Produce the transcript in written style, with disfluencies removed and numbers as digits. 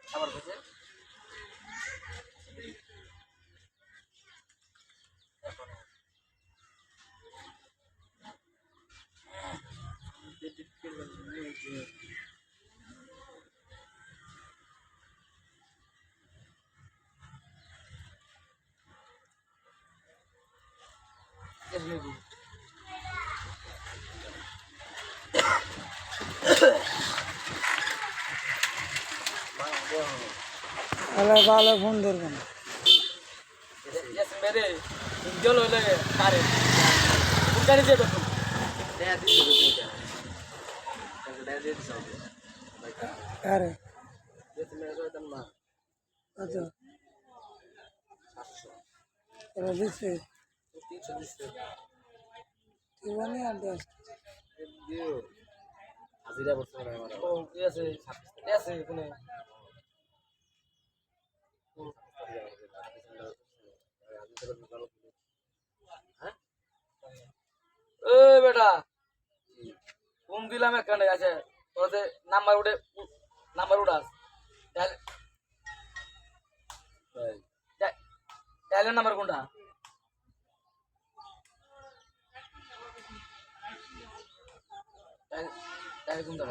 আবার কাছে ভালো ফোন ধরবেন মেরে জল হইলে কারে গাড়ি দিয়ে দেখুন আরে আচ্ছা ওরা দিচ্ছে জীবনে আর দশ হাজিরা বলছে ও কি আছে এখানে এ বেটা ফোন দিলাম এখানে আছে ওতে নাম্বার উঠাস ডায়ালের নাম্বার কোনটা ডায়াল কোনটা